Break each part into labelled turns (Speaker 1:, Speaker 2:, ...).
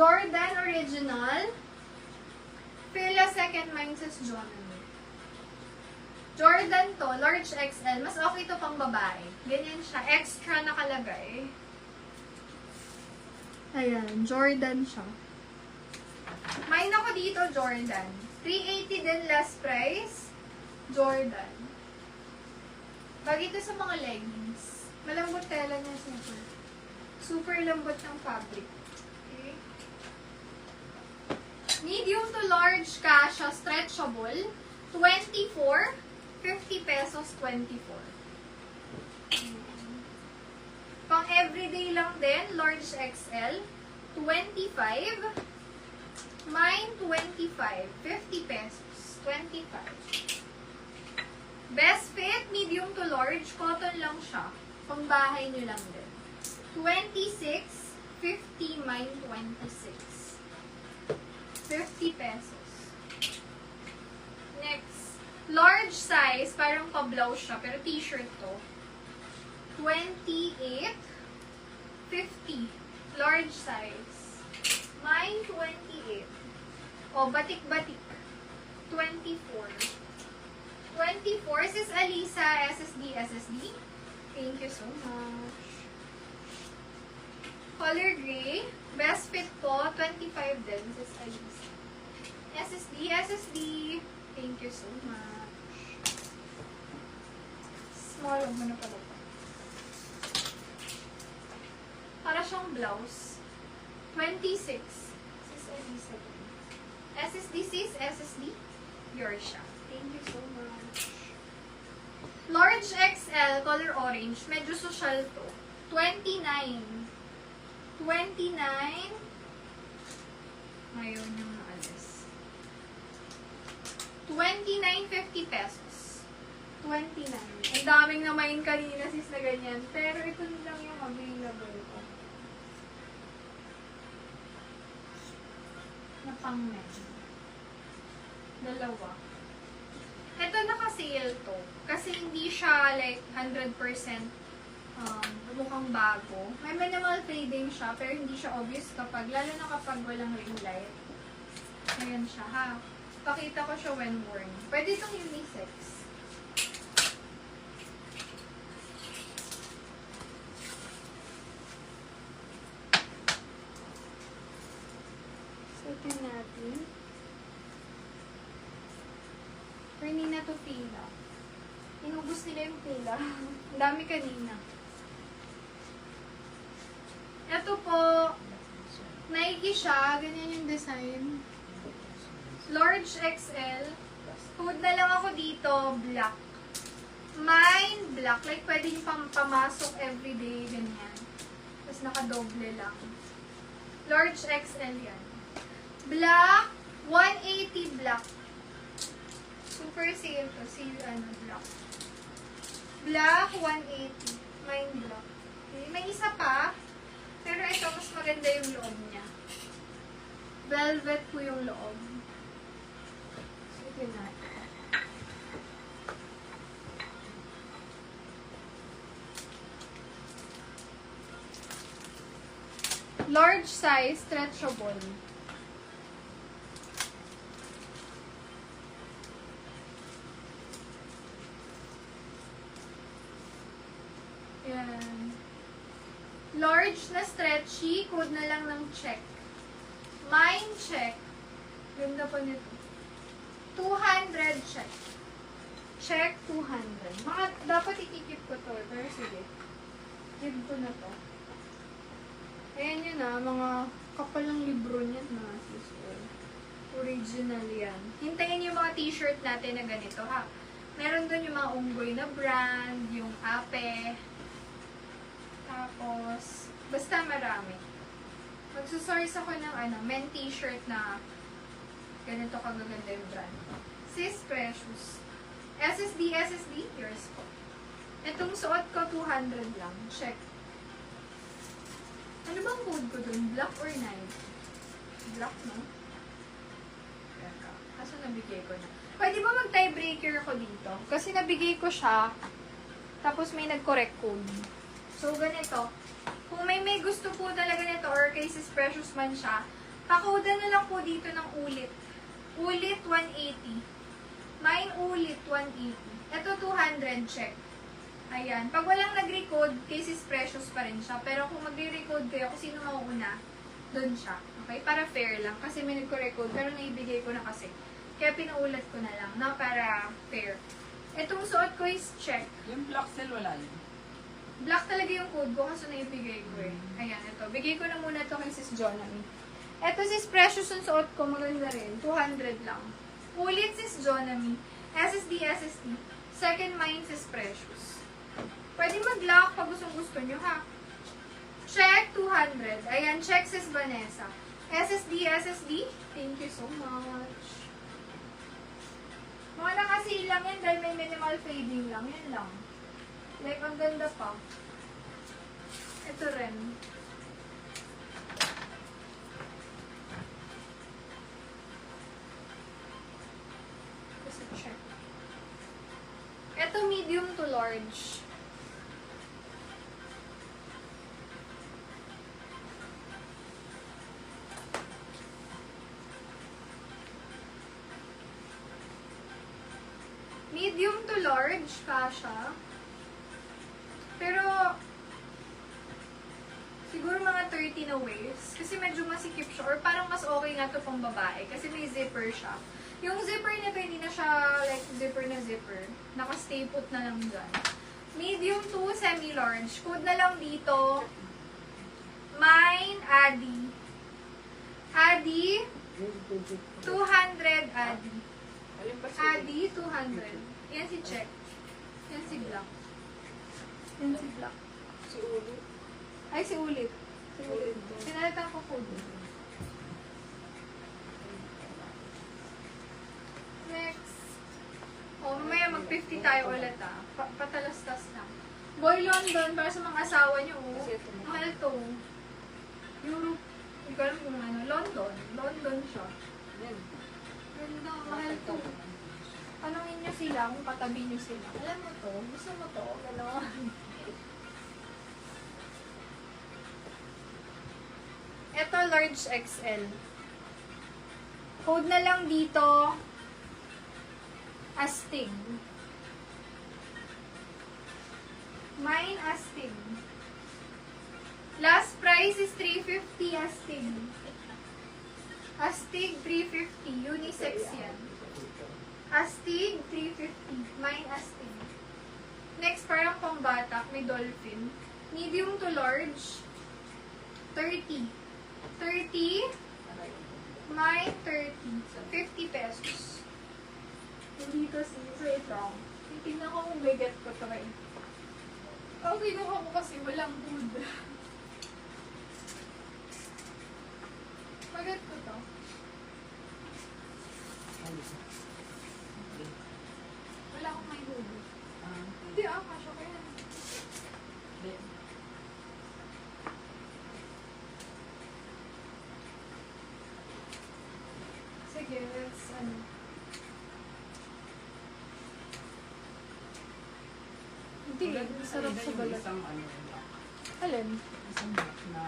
Speaker 1: Jordan Original. Fila second mine says Jordan. Jordan to, large XL. Mas okay to pang babae. Ganyan siya. Extra nakalagay. Ayan, Jordan siya. Mine ako dito, Jordan. 380 din less price. Jordan. Bagay ito sa mga leggings. Malambot tela niya super. Super lambot ng fabric. Okay. Medium to large kasha, stretchable. 24. 50 pesos, 24. Pang everyday lang din, large XL. 25. Mine, 25. 50 pesos. 25. Best fit, medium to large. Cotton lang siya. Pang bahay nyo lang din. 26. 50. Mine, 26. 50 pesos. Next. Large size. Parang pa-blouse siya. Pero t-shirt to. 28. 50. Large size. Mine, 28. O, batik-batik. 24. 24. Sis Alisa, SSD. Thank you so much. Color gray. Best fit po, 25 din, Sis Alisa. SSD. Thank you so much. Small, huwag mo na pala. Para siyang blouse. 26. Sis Alisa. SSD sis, SSD. Yours siya. Thank you so much. Large XL, color orange. Medyo social to. 29. 29. Ngayon yung naalis. 29.50 pesos. 29. Ang daming namain kanina sis na ganyan. Pero ito lang yung available ko. Na pang men. Dalawa. Ito naka-sale to. Kasi hindi siya like 100% mukhang bago. May minimal fading siya, pero hindi siya obvious lalo na kapag walang ring light. Ayan siya ha. Pakita ko siya when worn. Pwede itong unisex. Suotin natin. Kanina to pila. Inubos nila yung pila. Ang dami kanina. Ito po, Nike siya. Ganyan yung design. Large XL. Code na lang ako dito, black. Mine, black. Like, pwede nyo pang pamasok everyday, ganyan. Tapos nakadoble lang. Large XL yan. Black, 180 black. Super sale to. See, black. Black, 180. Mine black. Okay. May isa pa. Pero ito, mas maganda yung loob niya. Velvet po yung loob. So, ito natin. Large size, stretchable. Yan. Large na stretchy, code na lang ng check. Mine check. Ganda pa nito. 200 check. Check 200. Mga, dapat ikikip ko to. Pero sige. Give ko na to. Ayan yun mga kapal ng libro niyan na sister. Original yan. Hintayin yung mga t-shirt natin na ganito ha. Meron doon yung mga unggoy na brand, yung Ape. Tapos, basta marami. Magsusource ako ng men t-shirt na ganito kagaganda yung brand. Sis Precious. SSD, yours po. Itong suot ko, 200 lang. Check. Ano bang code ko dun? Black or 9? Black, no? Kaso nabigay ko na. Pwede ba mag-tiebreaker ako dito? Kasi nabigay ko siya, tapos may nag-correct code. So, ganito. Kung may gusto po talaga nito or kay Sis Precious man siya, Pakoda na lang po dito ng ulit. Ulit 180. Mine ulit 180. Ito 200, check. Ayan. Pag walang nag-recode, cases precious pa rin siya. Pero kung magre-recode kayo, kung sino mauuna, doon siya. Okay? Para fair lang. Kasi may nagko-record, pero naibigay ko na kasi. Kaya pinaulat ko na lang, na para fair. Itong suot ko is check.
Speaker 2: Yung black cell wala yun.
Speaker 1: Black talaga yung code ko kasi naibigay ko eh. Ayan, ito. Bigay ko na muna ito kay Sis Jonami. Ito Sis Precious yung suot ko, maganda rin. 200 lang. Ulit Sis Jonami. SSD. Second mine Sis Precious. Pwede mag-lock pag gusto nyo ha. Check 200. Ayan, check Sis Vanessa. SSD. Thank you so much. Mga nakasi lang yan dahil may minimal fading lang. Yan lang. Like, ang ganda pa. Ito rin. Kasi check. Ito medium to large. Medium to large, kasha. Pero, siguro mga 30 na waist. Kasi medyo masikip siya. Or parang mas okay nga to pang babae. Kasi may zipper siya. Yung zipper nito, hindi na siya like zipper na zipper. Naka-stay put na lang dyan. Medium to semi-large. Code na lang dito. Mine, Adi. Adi, 200 Adi. Adi, 200. Yan si Check. Yan si Black. Yan si Black.
Speaker 2: Si Ulit.
Speaker 1: Ay, si Ulit. Si Ulit. Sinalitan ko code. Next. O, mamaya mag-50 tayo ulit ah. Patalastas lang. Boy London, para sa mga asawa niyo. Oh. Mahal to. Europe. Hindi ko alam kung ano. London. London siya. Ganda. Mahal to. Tanungin niyo sila kung katabi niyo sila. Alam mo to? Gusto mo to? Gano'n. Ito, large XL. Code na lang dito. Astig. Mine Astig. Last price is 350 Astig. Astig 350. Unisex yan. Astig 350. Mine Astig. Next, parang pang bata. May dolphin. Medium to large. 30. 30. Mine 30. 50 pesos. Dito sis. Wait lang. Titignan ko kung may get ko to eh. Ang kinuha ko kasi walang food. Magat ko to. Wala akong may hoodie. Hindi kasha kaya. Sige, let's ano. Hindi, sarap sa balat.
Speaker 2: Isang ano,
Speaker 1: Alin?
Speaker 2: isang black na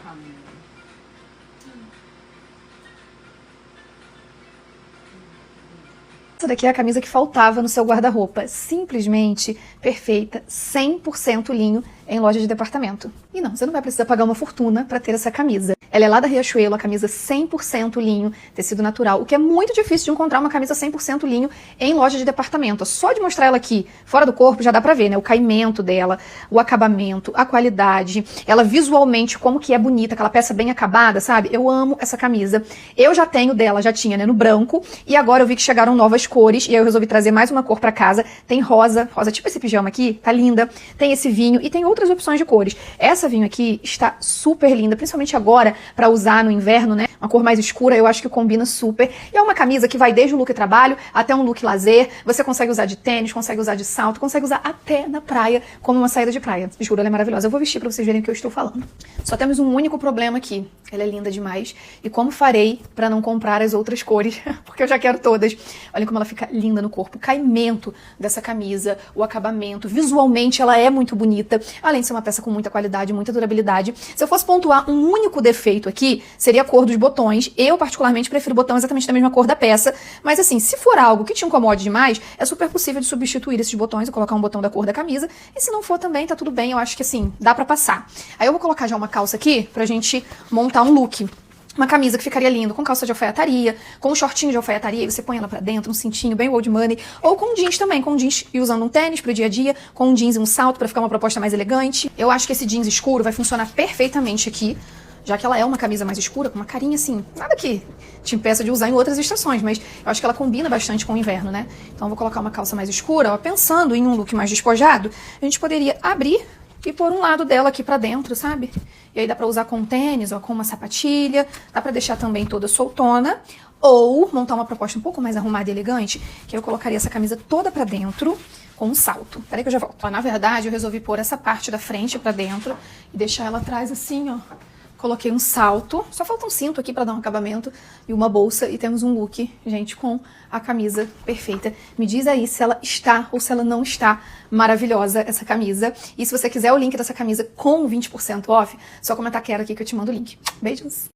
Speaker 2: hangin.
Speaker 3: Essa daqui é a camisa que faltava no seu guarda-roupa. Simplesmente perfeita, 100% linho em loja de departamento. E não, você não vai precisar pagar uma fortuna para ter essa camisa. Ela é lá da Riachuelo, a camisa 100% linho, tecido natural, o que é muito difícil de encontrar uma camisa 100% linho em loja de departamento. Só de mostrar ela aqui, fora do corpo, já dá pra ver, né? O caimento dela, o acabamento, a qualidade, ela visualmente, como que é bonita, aquela peça bem acabada, sabe? Eu amo essa camisa. Eu já tenho dela, já tinha, né, no branco, e agora eu vi que chegaram novas cores, e aí eu resolvi trazer mais uma cor pra casa. Tem rosa, rosa tipo esse pijama aqui, tá linda. Tem esse vinho, e tem outras opções de cores. Essa vinho aqui está super linda, principalmente agora, pra usar no inverno, né? uma cor mais escura, eu acho que combina super. E é uma camisa que vai desde o look trabalho até um look lazer. Você consegue usar de tênis, consegue usar de salto, consegue usar até na praia, como uma saída de praia. Juro, ela é maravilhosa. Eu vou vestir pra vocês verem o que eu estou falando. Só temos um único problema aqui. Ela é linda demais. E como farei pra não comprar as outras cores? Porque eu já quero todas. Olha como ela fica linda no corpo. O caimento dessa camisa, o acabamento. Visualmente ela é muito bonita. Além de ser uma peça com muita qualidade, muita durabilidade. Se eu fosse pontuar um único defeito aqui, seria a cor dos botões. Eu, particularmente, prefiro botão exatamente da mesma cor da peça. Mas assim, se for algo que te incomode demais, é super possível de substituir esses botões e colocar um botão da cor da camisa. E se não for também, tá tudo bem. Eu acho que assim, dá pra passar. Aí eu vou colocar já uma calça aqui pra gente montar um look. Uma camisa que ficaria lindo com calça de alfaiataria, com um shortinho de alfaiataria, e você põe ela pra dentro, um cintinho bem old money, ou com jeans também, com jeans e usando um tênis pro dia a dia, com um jeans e um salto pra ficar uma proposta mais elegante. Eu acho que esse jeans escuro vai funcionar perfeitamente aqui, já que ela é uma camisa mais escura, com uma carinha assim, nada que te impeça de usar em outras estações, mas eu acho que ela combina bastante com o inverno, né? Então eu vou colocar uma calça mais escura, ó, pensando em um look mais despojado, a gente poderia abrir e pôr um lado dela aqui pra dentro, sabe? E aí dá pra usar com tênis, ó, com uma sapatilha, dá pra deixar também toda soltona, ou montar uma proposta um pouco mais arrumada e elegante, que eu colocaria essa camisa toda pra dentro, com um salto. Peraí que eu já volto. Ó, na verdade, eu resolvi pôr essa parte da frente pra dentro e deixar ela atrás assim, ó. Coloquei um salto, só falta um cinto aqui pra dar um acabamento e uma bolsa e temos um look, gente, com a camisa perfeita. Me diz aí se ela está ou se ela não está maravilhosa, essa camisa. E se você quiser o link dessa camisa com 20% off, só comentar quero aqui que eu te mando o link. Beijos!